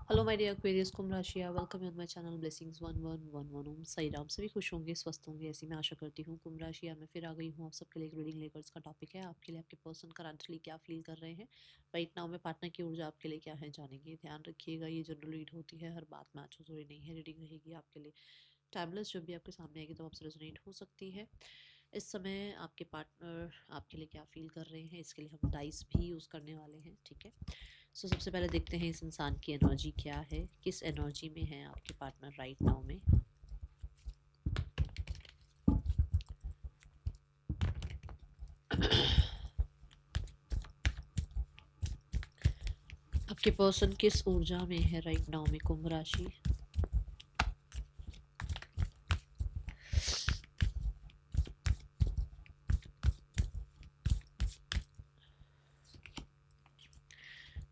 Hello my dear Aquarius, कुंभ राशि, welcome you on my channel blessings 1111 ओम साई राम। सभी खुश होंगे, स्वस्थ होंगे, ऐसी मैं आशा करती हूँ। कुंभ राशि मैं फिर आ गई हूँ आप सबके लिए एक रीडिंग लेकर। इसका टॉपिक है आपके लिए आपके पर्सन करंटली क्या फील कर रहे हैं राइट नाउ में। पार्टनर की ऊर्जा आपके लिए क्या है जानेंगे। ध्यान रखिएगा, ये जनरल रीड होती है, हर बात मैच जरूरी नहीं है। रीडिंग रहेगी आपके लिए टाइमलेस, जब भी आपके सामने आएगी तो आपसे रेजोनेट हो सकती है। इस समय आपके पार्टनर आपके लिए क्या फील कर रहे हैं, इसके लिए हम डाइस भी यूज़ करने वाले हैं, ठीक है। सो सबसे पहले देखते हैं इस इंसान की एनर्जी क्या है, किस एनर्जी में है आपके पार्टनर राइट नाउ में। आपके पर्सन किस ऊर्जा में है राइट नाउ में कुंभ राशि।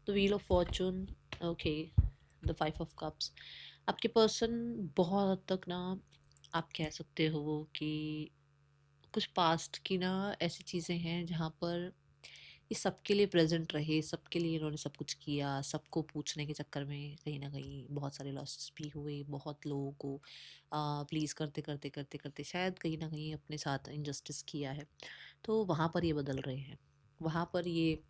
The wheel of Fortune, okay, the five of cups. आपके पर्सन बहुत हद तक ना, आप कह सकते हो कि कुछ पास्ट की ना ऐसी चीज़ें हैं जहाँ पर ये सबके लिए प्रेजेंट रहे, सबके लिए इन्होंने सब कुछ किया, सबको पूछने के चक्कर में कहीं न कहीं बहुत सारे लॉसेस भी हुए, बहुत लोगों को प्लीज़ करते, करते, करते, करते शायद कहीं न कहीं अपने साथ इनजस्टिस किया है। तो वहाँ पर ये बदल रहे हैं। वहाँ पर ये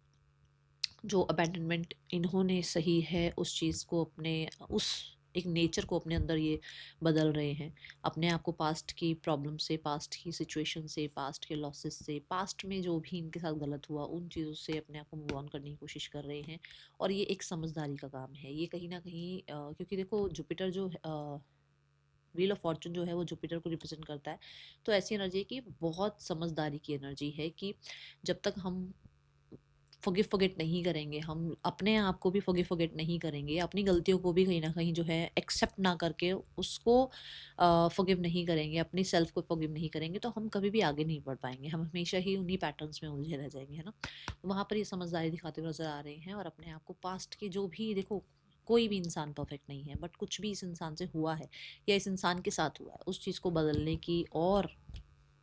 जो अबैंडनमेंट इन्होंने सही है उस चीज़ को अपने उस एक नेचर को अपने अंदर ये बदल रहे हैं। अपने आप को पास्ट की प्रॉब्लम से, पास्ट की सिचुएशन से, पास्ट के लॉसेस से, पास्ट में जो भी इनके साथ गलत हुआ उन चीज़ों से अपने आप को मूव ऑन करने की कोशिश कर रहे हैं। और ये एक समझदारी का काम है। ये कहीं न कहीं क्योंकि देखो जुपिटर जो व्हील ऑफ फॉर्चून जो है वो जुपिटर को रिप्रेजेंट करता है। तो ऐसी एनर्जी है कि बहुत समझदारी की एनर्जी है कि जब तक हम फॉरगिव फॉरगेट नहीं करेंगे, हम अपने आप को भी फॉरगिव फॉरगेट नहीं करेंगे, अपनी गलतियों को भी कहीं न कहीं जो है एक्सेप्ट ना करके उसको फॉरगिव नहीं करेंगे, अपनी सेल्फ को फॉरगिव नहीं करेंगे, तो हम कभी भी आगे नहीं बढ़ पाएँगे। हम हमेशा ही उन्हीं पैटर्न्स में उलझे रह जाएँगे, है ना? तो वहाँ पर ये समझदारी दिखाते हुए नज़र आ रहे हैं और अपने आप को पास्ट के जो भी देखो, कोई भी इंसान परफेक्ट नहीं है, बट कुछ भी इस इंसान से हुआ है या इस इंसान के साथ हुआ है, उस चीज़ को बदलने की और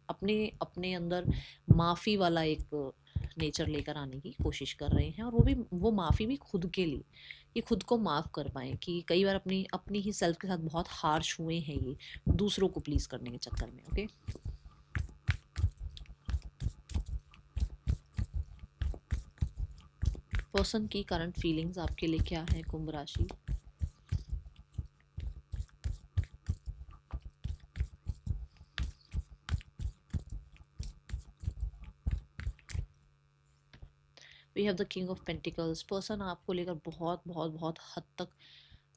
अपने अपने अंदर माफ़ी वाला एक नेचर लेकर आने की कोशिश कर रहे हैं। और वो माफ़ी भी खुद के लिए, ये खुद को माफ़ कर पाएँ कि कई बार अपनी अपनी ही सेल्फ के साथ बहुत हार्श हुए हैं ये, दूसरों को प्लीज़ करने के चक्कर में, ओके। पर्सन की करंट फीलिंग्स आपके लिए क्या है कुंभ राशि। We have the king of pentacles. Person आपको लेकर बहुत बहुत बहुत हद तक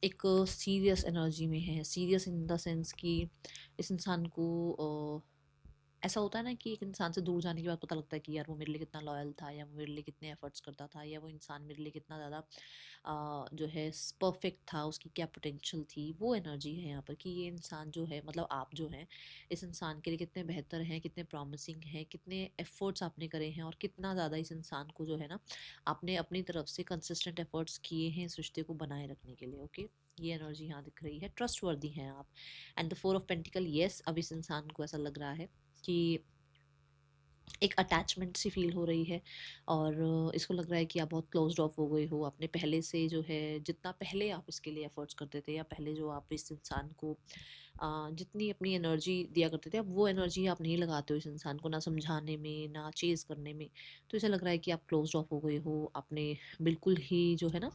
एक सीरियस एनर्जी में है। सीरियस इन द सेंस कि इस इंसान को ऐसा होता है ना कि एक इंसान से दूर जाने के बाद पता लगता है कि यार वो मेरे लिए कितना लॉयल था, या वो मेरे लिए कितने एफर्ट्स करता था, या वो इंसान मेरे लिए कितना ज़्यादा जो है परफेक्ट था, उसकी क्या पोटेंशियल थी। वो एनर्जी है यहाँ पर कि ये इंसान जो है, मतलब आप जो हैं, इस इंसान के लिए कितने बेहतर हैं, कितने प्रॉमिसिंग हैं, कितने एफर्ट्स आपने करे हैं, और कितना ज़्यादा इस इंसान को जो है ना आपने अपनी तरफ से कंसिस्टेंट एफर्ट्स किए हैं इस रिश्ते को बनाए रखने के लिए, ओके। ये एनर्जी यहाँ दिख रही है। ट्रस्ट वर्दी हैं आप। And the four of pentacle, yes, अब इस इंसान को ऐसा लग रहा है कि एक अटैचमेंट सी फील हो रही है। और इसको लग रहा है कि आप बहुत क्लोज्ड ऑफ हो गए हो अपने पहले से, जो है जितना पहले आप इसके लिए एफर्ट्स करते थे, या पहले जो आप इस इंसान को जितनी अपनी एनर्जी दिया करते थे, अब वो एनर्जी आप नहीं लगाते हो इस इंसान को, ना समझाने में, ना चेज़ करने में। तो ऐसा लग रहा है कि आप क्लोज्ड ऑफ हो गए हो। आपने बिल्कुल ही जो है ना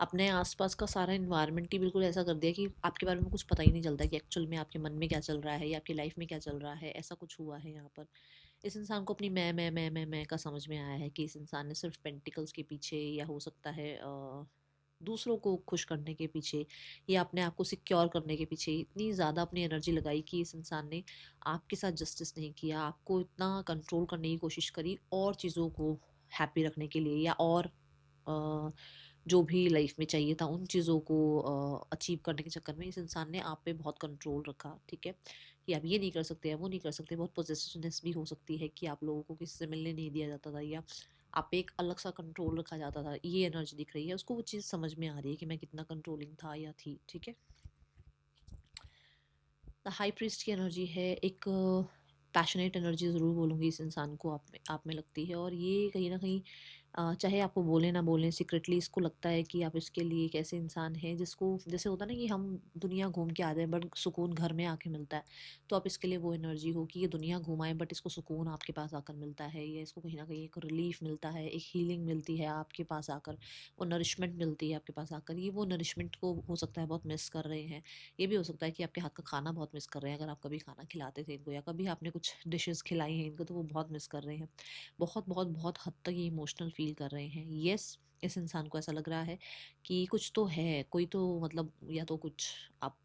अपने आसपास का सारा इन्वायरमेंट ही बिल्कुल ऐसा कर दिया कि आपके बारे में कुछ पता ही नहीं चलता कि एक्चुअल में आपके मन में क्या चल रहा है या आपकी लाइफ में क्या चल रहा है। ऐसा कुछ हुआ है यहाँ पर। इस इंसान को अपनी मैं का समझ में आया है कि इस इंसान ने सिर्फ पेंटिकल्स के पीछे, या हो सकता है दूसरों को खुश करने के पीछे, या अपने आप को सिक्योर करने के पीछे इतनी ज़्यादा अपनी एनर्जी लगाई कि इस इंसान ने आपके साथ जस्टिस नहीं किया, आपको इतना कंट्रोल करने की कोशिश करी और चीज़ों को हैप्पी रखने के लिए, या और जो भी लाइफ में चाहिए था उन चीज़ों को अचीव करने के चक्कर में इस इंसान ने आप पे बहुत कंट्रोल रखा, ठीक है। कि आप ये नहीं कर सकते, या वो नहीं कर सकते। बहुत पोजेसिवनेस भी हो सकती है कि आप लोगों को किसी से मिलने नहीं दिया जाता था, या आप पे एक अलग सा कंट्रोल रखा जाता था। ये एनर्जी दिख रही है, उसको वो चीज़ समझ में आ रही है कि मैं कितना कंट्रोलिंग था या थी, ठीक है। द हाई प्रीस्ट की एनर्जी है, एक पैशनेट एनर्जी ज़रूर बोलूँगी इस इंसान को आप में लगती है। और ये कहीं न कहीं चाहे आपको बोले ना बोलें, सीक्रेटली इसको लगता है कि आप इसके लिए एक ऐसे इंसान हैं जिसको, जैसे होता है ना कि हम दुनिया घूम के आते हैं बट सुकून घर में आके मिलता है, तो आप इसके लिए वो एनर्जी हो कि ये दुनिया घुमाएं बट इसको सुकून आपके पास आकर मिलता है, या इसको कहीं ना कहीं एक रिलीफ मिलता है, एक हीलिंग मिलती है आपके पास आकर, वो नरिशमेंट मिलती है आपके पास आकर। ये वो नरिशमेंट को हो सकता है बहुत मिस कर रहे हैं। ये भी हो सकता है कि आपके हाथ का खाना बहुत मिस कर रहे हैं, अगर आप कभी खाना खिलाते थे इनको या कभी आपने कुछ डिशेस खिलाई हैं इनको, तो वो बहुत मिस कर रहे हैं। बहुत बहुत बहुत हद तक ये इमोशनल फील कर रहे हैं। यस, इस इंसान को ऐसा लग रहा है कि कुछ तो है, कोई तो मतलब, या तो कुछ आप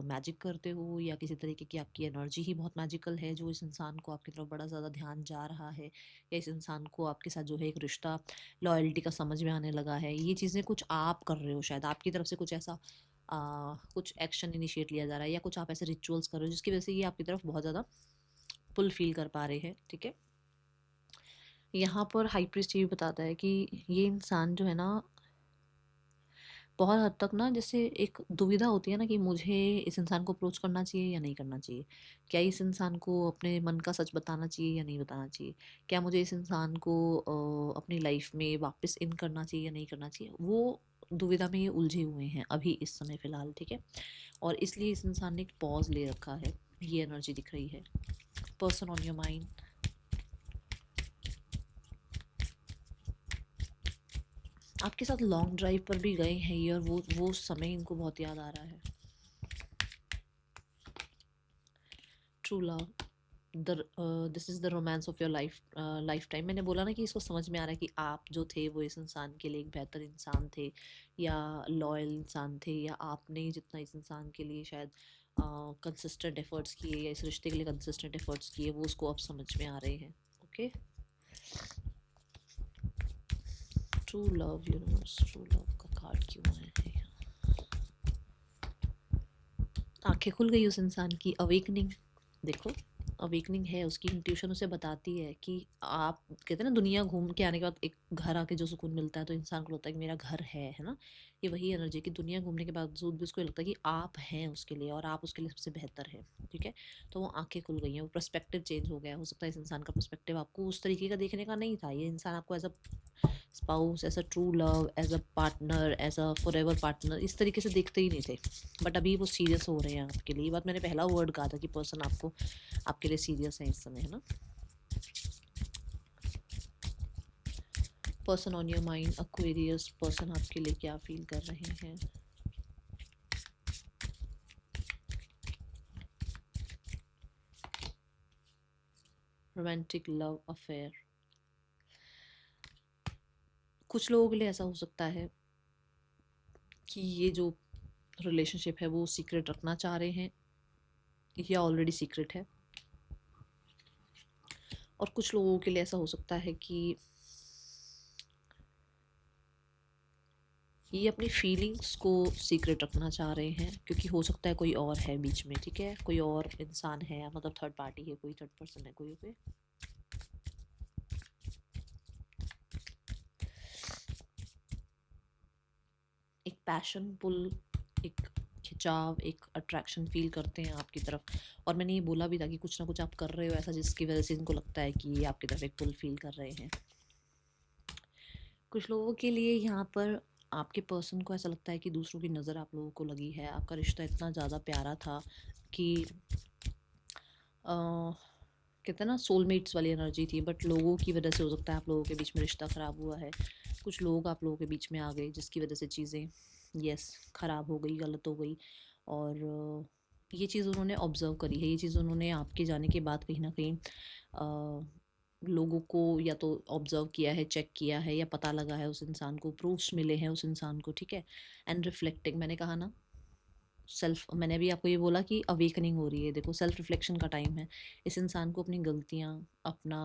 मैजिक करते हो, या किसी तरीके की आपकी एनर्जी ही बहुत मैजिकल है जो इस इंसान को आपकी तरफ बड़ा ज़्यादा ध्यान जा रहा है, या इस इंसान को आपके साथ जो है एक रिश्ता लॉयल्टी का समझ में आने लगा है। ये चीज़ें कुछ आप कर रहे हो, शायद आपकी तरफ से कुछ ऐसा कुछ एक्शन इनिशिएट लिया जा रहा है, या कुछ आप ऐसे रिचुअल्स कर रहे हो जिसकी वजह से ये आपकी तरफ बहुत ज़्यादा पुल फील कर पा रहे हैं। ठीक है, यहाँ पर हाई प्रीस्ट ये भी बताता है कि ये इंसान जो है ना, बहुत हद तक ना, जैसे एक दुविधा होती है ना कि मुझे इस इंसान को अप्रोच करना चाहिए या नहीं करना चाहिए, क्या इस इंसान को अपने मन का सच बताना चाहिए या नहीं बताना चाहिए, क्या मुझे इस इंसान को अपनी लाइफ में वापस इन करना चाहिए या नहीं करना चाहिए, वो दुविधा में ये उलझे हुए हैं अभी इस समय फ़िलहाल। ठीक है, और इसलिए इस इंसान ने एक पॉज ले रखा है, ये एनर्जी दिख रही है। पर्सन ऑन योर माइंड, आपके साथ लॉन्ग ड्राइव पर भी गए हैं ये, और वो समय इनको बहुत याद आ रहा है। True love, the this is the romance of your life time. मैंने बोला ना कि इसको समझ में आ रहा है कि आप जो थे वो इस इंसान के लिए एक बेहतर इंसान थे, या लॉयल इंसान थे, या आपने जितना इस इंसान के लिए शायद कंसिस्टेंट एफर्ट्स किए, या इस रिश्ते के लिए कंसिस्टेंट एफर्ट्स किए, वो उसको अब समझ में आ रहे हैं। Okay, true love universe, true love का कार्ड क्यों आया है? आंखें खुल गई उस इंसान की, अवेकनिंग। देखो, अवेकनिंग है उसकी, इंट्यूशन उसे बताती है कि आप कहते हैं ना, दुनिया घूम के आने के बाद एक घर आके जो सुकून मिलता है, तो इंसान को लगता है कि मेरा घर है ना। ये वही एनर्जी कि दुनिया घूमने के बावजूद भी उसको लगता है कि आप हैं उसके लिए, और आप उसके लिए सबसे बेहतर है। ठीक है, तो वो आंखें खुल गई हैं, वो पर्सपेक्टिव चेंज हो गया। हो सकता है इस इंसान का पर्सपेक्टिव आपको उस तरीके का देखने का नहीं था, ये इंसान आपको as a spouse, as a true love, as a partner, as a forever partner इस तरीके से देखते ही नहीं थे, बट अभी वो सीरियस हो रहे हैं आपके लिए। ये बात मैंने पहला वर्ड कहा था कि पर्सन आपको, आपके लिए सीरियस है इस समय, है ना। Person on your mind, Aquarius, person आपके लिए क्या फील कर रहे हैं? रोमांटिक लव अफेयर, कुछ लोगों के लिए ऐसा हो सकता है कि ये जो रिलेशनशिप है वो सीक्रेट रखना चाह रहे हैं, या ऑलरेडी सीक्रेट है। और कुछ लोगों के लिए ऐसा हो सकता है कि ये अपनी फीलिंग्स को सीक्रेट रखना चाह रहे हैं, क्योंकि हो सकता है कोई और है बीच में। ठीक है, कोई और इंसान है, मतलब थर्ड पार्टी है, कोई थर्ड पर्सन है कोई पे। एक पैशन पुल, एक खिंचाव, एक अट्रैक्शन फील करते हैं आपकी तरफ। और मैंने ये बोला भी था कि कुछ ना कुछ आप कर रहे हो ऐसा जिसकी वजह से इनको लगता है कि ये आपकी तरफ एक पुल फील कर रहे हैं। कुछ लोगों के लिए यहाँ पर आपके पर्सन को ऐसा लगता है कि दूसरों की नज़र आप लोगों को लगी है, आपका रिश्ता इतना ज़्यादा प्यारा था कि कहते हैं ना, सोलमेट्स वाली एनर्जी थी, बट लोगों की वजह से हो सकता है आप लोगों के बीच में रिश्ता ख़राब हुआ है। कुछ लोग आप लोगों के बीच में आ गए जिसकी वजह से चीज़ें यस ख़राब हो गई, गलत हो गई। और ये चीज़ उन्होंने ऑब्ज़र्व करी है, ये चीज़ उन्होंने आपके जाने के बाद कहीं ना कहीं लोगों को या तो ऑब्ज़र्व किया है, चेक किया है, या पता लगा है उस इंसान को, प्रूफ्स मिले हैं उस इंसान को। ठीक है, एंड रिफ्लेक्टिंग, मैंने कहा ना, सेल्फ, मैंने भी आपको ये बोला कि अवेकनिंग हो रही है। देखो, सेल्फ रिफ्लेक्शन का टाइम है। इस इंसान को अपनी गलतियाँ, अपना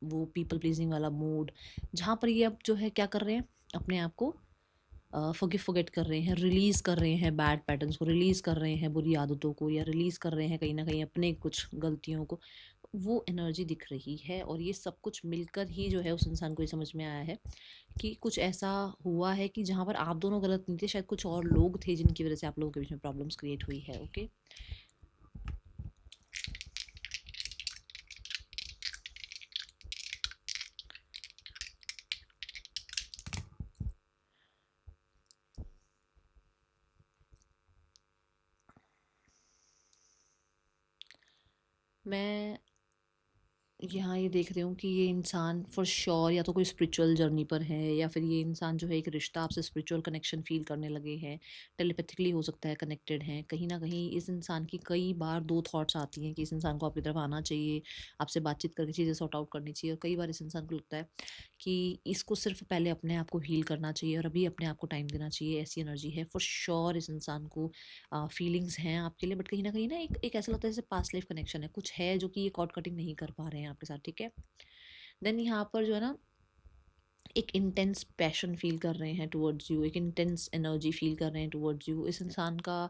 वो पीपल प्लीजिंग वाला मूड, जहाँ पर ये अब जो है क्या कर रहे हैं, अपने आप को फॉरगिव फॉरगेट कर रहे हैं, रिलीज़ कर रहे हैं बैड पैटर्न्स को, रिलीज़ कर रहे हैं बुरी आदतों को, या रिलीज़ कर रहे हैं कहीं ना कहीं अपने कुछ गलतियों को। वो एनर्जी दिख रही है, और ये सब कुछ मिलकर ही जो है उस इंसान को ये समझ में आया है कि कुछ ऐसा हुआ है कि जहाँ पर आप दोनों गलत नहीं थे, शायद कुछ और लोग थे जिनकी वजह से आप लोगों के बीच में प्रॉब्लम्स क्रिएट हुई है। ओके, मैं यहाँ ये देख रही हूँ कि ये इंसान फॉर श्योर या तो कोई स्पिरिचुअल जर्नी पर है, या फिर ये इंसान जो है एक रिश्ता आपसे स्पिरिचुअल कनेक्शन फील करने लगे हैं, टेलीपैथिकली हो सकता है कनेक्टेड हैं। कहीं ना कहीं इस इंसान की कई बार दो थॉट्स आती हैं कि इस इंसान को आपकी तरफ आना चाहिए, आपसे बातचीत करके चीज़ें सॉर्ट आउट करनी चाहिए, और कई बार इस इंसान को लगता है कि इसको सिर्फ पहले अपने आप को हील करना चाहिए और अभी अपने आप को टाइम देना चाहिए। ऐसी एनर्जी है फॉर श्योर इस इंसान को। फीलिंग्स हैं आपके लिए, बट कहीं ना एक ऐसा लगता है जैसे पास्ट लाइफ कनेक्शन है, कुछ है जो कि ये कॉर्ड कटिंग नहीं कर पा रहे हैं आपके साथ, ठीक है। देन यहाँ पर जो है ना, एक इंटेंस पैशन फील कर रहे हैं टुवर्ड्स यू, एक इंटेंस एनर्जी फील कर रहे हैं टुवर्ड्स यू। इस इंसान का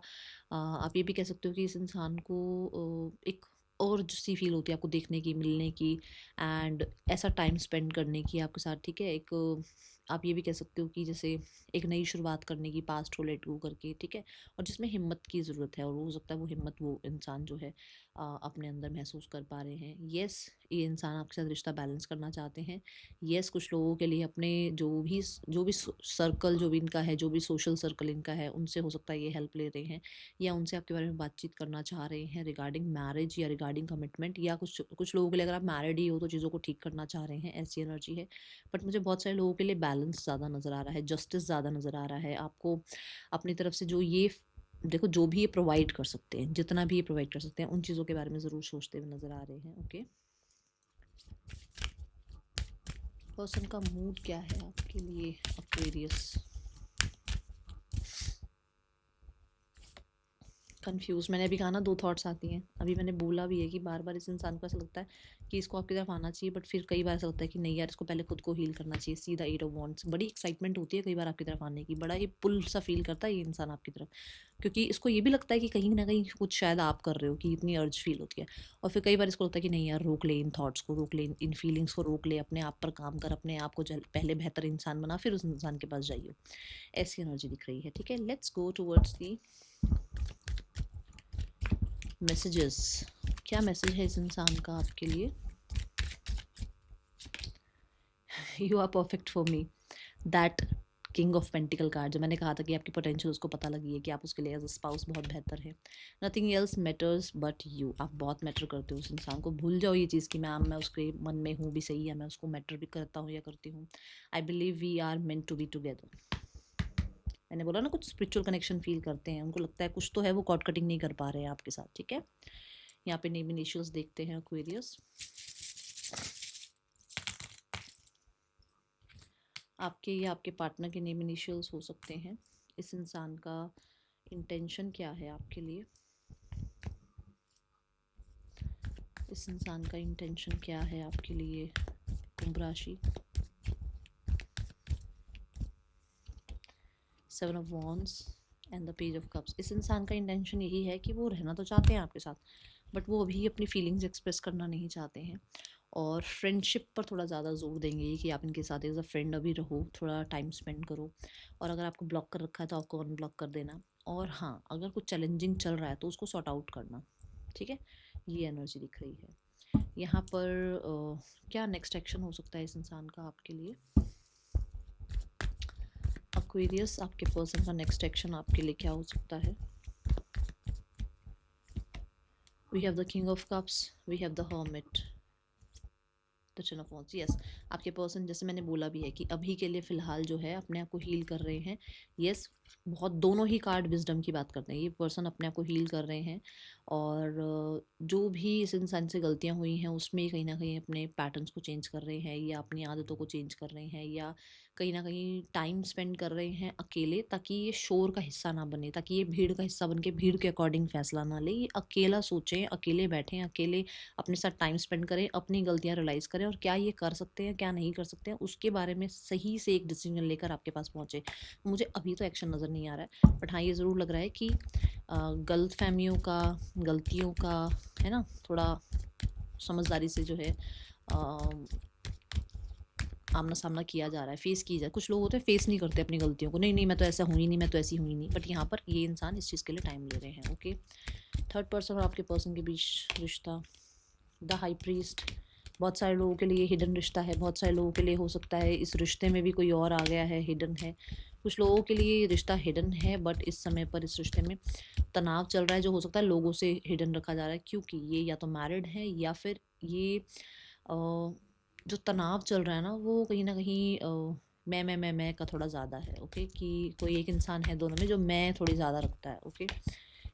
आप ये भी कह सकते हो कि इस इंसान को एक और सी फील होती है आपको देखने की, मिलने की, एंड ऐसा टाइम स्पेंड करने की आपके साथ, ठीक है। एक आप ये भी कह सकते हो कि जैसे एक नई शुरुआत करने की, पास्ट को लेट गो करके, ठीक है, और जिसमें हिम्मत की ज़रूरत है, और हो सकता है वो हिम्मत वो इंसान जो है अपने अंदर महसूस कर पा रहे हैं। येस, ये इंसान आपके साथ रिश्ता बैलेंस करना चाहते हैं। येस, कुछ लोगों के लिए अपने जो भी सर्कल जो भी इनका है, जो भी सोशल सर्कल इनका है, उनसे हो सकता है ये हेल्प ले रहे हैं, या उनसे आपके बारे में बातचीत करना चाह रहे हैं रिगार्डिंग मैरिज या रिगार्डिंग कमिटमेंट, या कुछ कुछ लोगों के लिए अगर आप मैरिड ही हो तो चीज़ों को ठीक करना चाह रहे हैं, ऐसी एनर्जी है। बट मुझे बहुत सारे लोगों के लिए बैलेंस ज़्यादा नज़र आ रहा है, जस्टिस ज़्यादा नज़र आ रहा है आपको अपनी तरफ से। जो ये देखो, जो भी ये प्रोवाइड कर सकते हैं, जितना भी ये प्रोवाइड कर सकते हैं, उन चीज़ों के बारे में ज़रूर सोचते हुए नज़र आ रहे हैं। ओके, पर्सन का मूड क्या है आपके लिए एक्वेरियस? कंफ्यूज, मैंने अभी कहा ना दो थॉट्स आती हैं, अभी मैंने बोला भी है कि बार बार इस इंसान को ऐसा लगता है कि इसको आपकी तरफ आना चाहिए, बट फिर कई बार ऐसा लगता है कि नहीं यार, इसको पहले खुद को हील करना चाहिए। सीधा 8 ऑफ वांड्स, बड़ी एक्साइटमेंट होती है कई बार आपकी तरफ आने की, बड़ा ही पुल सा फील करता है ये इंसान आपकी तरफ, क्योंकि इसको ये भी लगता है कि कहीं ना कहीं कुछ शायद आप कर रहे हो, कि इतनी अर्ज फील होती है। और फिर कई बार इसको लगता है कि नहीं यार, रोक ले इन थॉट्स को, रोक ले इन फीलिंग्स को, रोक ले, अपने आप पर काम कर, अपने आप को पहले बेहतर इंसान बना, फिर उस इंसान के पास जाइए। ऐसी एनर्जी दिख रही है, ठीक है। Let's go towards the messages. क्या मैसेज है इस इंसान का आपके लिए? You are perfect for me, that king of pentacle card. जब मैंने कहा था कि आपकी पोटेंशियल उसको पता लगी है कि आप उसके लिए एज अ स्पाउस बहुत बेहतर है। Nothing else matters but you, आप बहुत मैटर करते हो उस इंसान को। भूल जाओ ये चीज़ कि मैं उसके मन में हूँ भी सही, या मैं उसको मैटर भी करता हूँ या करती हूँ। I believe we are meant to be together. मैंने बोला ना, कुछ स्पिरिचुअल कनेक्शन फील करते हैं, उनको लगता है कुछ तो है, वो कॉर्ड कटिंग नहीं कर पा रहे हैं आपके साथ, ठीक है। यहाँ पे नेम इनिशियल्स देखते हैं एक्वेरियस। आपके या आपके पार्टनर के नेम इनिशियल्स हो सकते हैं। इस इंसान का इंटेंशन क्या है आपके लिए? इस इंसान का इंटेंशन क्या है आपके लिए? कुंभ राशि, 7 of wands and the page of cups. इस इंसान का इंटेंशन यही है कि वो रहना तो चाहते हैं आपके साथ, बट वो अभी अपनी फीलिंग्स एक्सप्रेस करना नहीं चाहते हैं, और फ्रेंडशिप पर थोड़ा ज़्यादा जोर देंगे कि आप इनके साथ एज अ फ्रेंड अभी रहो, थोड़ा टाइम स्पेंड करो, और अगर आपको ब्लॉक कर रखा है तो आपको अनब्लॉक कर देना, और हाँ, अगर कुछ चैलेंजिंग चल रहा है तो उसको सॉर्ट आउट करना, ठीक है। ये एनर्जी दिख रही है यहाँ पर। क्या नेक्स्ट एक्शन हो सकता है इस इंसान का आपके लिए? एक्वेरियस, आपके पर्सन का नेक्स्ट एक्शन आपके लिए क्या हो सकता है? We have the king of cups, we have the hermit, the ten of wands. Yes, आपके पर्सन, जैसे मैंने बोला भी है कि अभी के लिए फ़िलहाल जो है अपने आप को हील कर रहे हैं। यस, बहुत दोनों ही कार्ड विजडम की बात करते हैं। ये पर्सन अपने आप को हील कर रहे हैं, और जो भी इस इंसान से गलतियां हुई हैं उसमें कहीं ना कहीं अपने पैटर्न्स को चेंज कर रहे हैं, या अपनी आदतों को चेंज कर रहे हैं, या कहीं ना कहीं टाइम स्पेंड कर रहे हैं अकेले, ताकि ये शोर का हिस्सा ना बने, ताकि ये भीड़ का हिस्सा बन के भीड़ के अकॉर्डिंग फैसला ना ले। ये अकेला सोचें, अकेले बैठें, अकेले अपने साथ टाइम स्पेंड करें, अपनी गलतियां रियलाइज़ करें, और क्या ये कर सकते हैं क्या नहीं कर सकते हैं उसके बारे में सही से एक डिसीजन लेकर आपके पास पहुँचे। मुझे अभी तो एक्शन नज़र नहीं आ रहा है, बट हाँ, ये ज़रूर लग रहा है कि गलत फहमियों का, गलतियों का, है ना, थोड़ा समझदारी से जो है आमना सामना किया जा रहा है, फेस की जाए। कुछ लोग होते हैं फेस नहीं करते अपनी गलतियों को, नहीं नहीं मैं तो ऐसा हुई नहीं, मैं तो ऐसी हुई नहीं, बट यहाँ पर ये इंसान इस चीज़ के लिए टाइम ले रहे हैं। ओके, थर्ड पर्सन और आपके पर्सन के बीच रिश्ता, द हाई प्रीस्ट, बहुत सारे लोगों के लिए हिडन रिश्ता है, बहुत सारे लोगों के लिए हो सकता है इस रिश्ते में भी कोई और आ गया है, हिडन है। कुछ लोगों के लिए ये रिश्ता हिडन है, बट इस समय पर इस रिश्ते में तनाव चल रहा है, जो हो सकता है लोगों से हिडन रखा जा रहा है, क्योंकि ये या तो मैरिड है या फिर ये जो तनाव चल रहा है ना वो कहीं ना कहीं मैं का थोड़ा ज़्यादा है। ओके, कि कोई एक इंसान है दोनों में जो मैं थोड़ी ज़्यादा रखता है। Okay,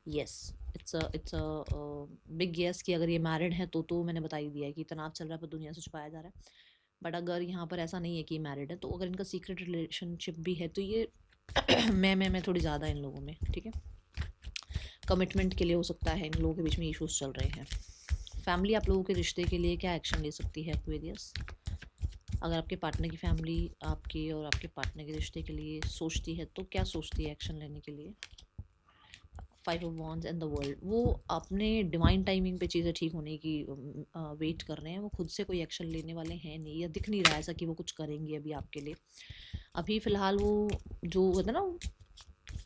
yes, it's a big yes कि अगर ये मैरिड है तो मैंने बता ही दिया है कि तनाव चल रहा है पर दुनिया से छुपाया जा रहा है। बट अगर यहाँ पर ऐसा नहीं है कि मैरिड है, तो अगर इनका सीक्रेट रिलेशनशिप भी है तो ये मैं थोड़ी ज़्यादा इन लोगों में, ठीक है। कमिटमेंट के लिए हो सकता है इन लोगों के बीच में इश्यूज चल रहे हैं। फैमिली आप लोगों के रिश्ते के लिए क्या एक्शन ले सकती है एक्वेरियस? अगर आपके पार्टनर की फैमिली आपके और आपके पार्टनर के रिश्ते के लिए सोचती है तो क्या सोचती है एक्शन लेने के लिए? 5 of wands and the world, वो अपने डिवाइन टाइमिंग पे चीज़ें ठीक होने की वेट कर रहे हैं। वो खुद से कोई एक्शन लेने वाले हैं नहीं, या दिख नहीं रहा है ऐसा कि वो कुछ करेंगे अभी आपके लिए। अभी फ़िलहाल वो जो होता है ना,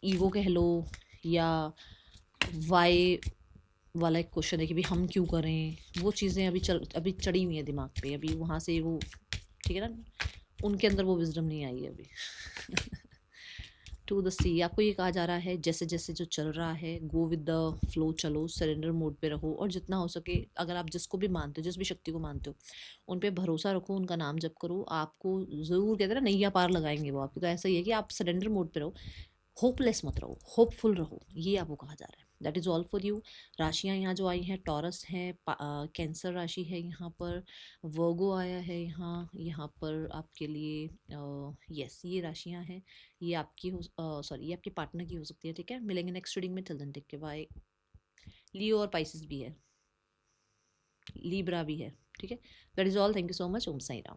ईगो कह लो, या वाई वाला एक क्वेश्चन है कि भाई हम क्यों करें, वो चीज़ें अभी चढ़ी हुई हैं दिमाग पे, अभी वहाँ से वो, ठीक है ना, उनके अंदर वो विजडम नहीं आई है अभी। टू द सी, आपको ये कहा जा रहा है जैसे जैसे जो चल रहा है गो विद द फ्लो, चलो सरेंडर मोड पे रहो, और जितना हो सके अगर आप जिसको भी मानते हो, जिस भी शक्ति को मानते हो, उन पे भरोसा रखो, उनका नाम जप करो, आपको ज़रूर कहते हैं ना नैया पार लगाएंगे वो आपकी। तो ऐसा ही है कि आप सरेंडर मोड पे रहो, होपलेस मत रहो, होपफुल रहो, ये आपको कहा जा रहा है। That is all for you. राशियाँ यहाँ जो आई हैं, टॉरस है, कैंसर राशि है यहाँ पर, वर्गो आया है यहाँ यहाँ पर आपके लिए। यस, ये राशियाँ हैं, ये आपकी हो, सॉरी, ये आपके पार्टनर की हो सकती है। ठीक है, मिलेंगे नेक्स्ट रीडिंग में, till then take care, bye. Leo और पाइसिस भी है, लीब्रा भी है, ठीक है। That is all, thank you so much, Om Sai Ram.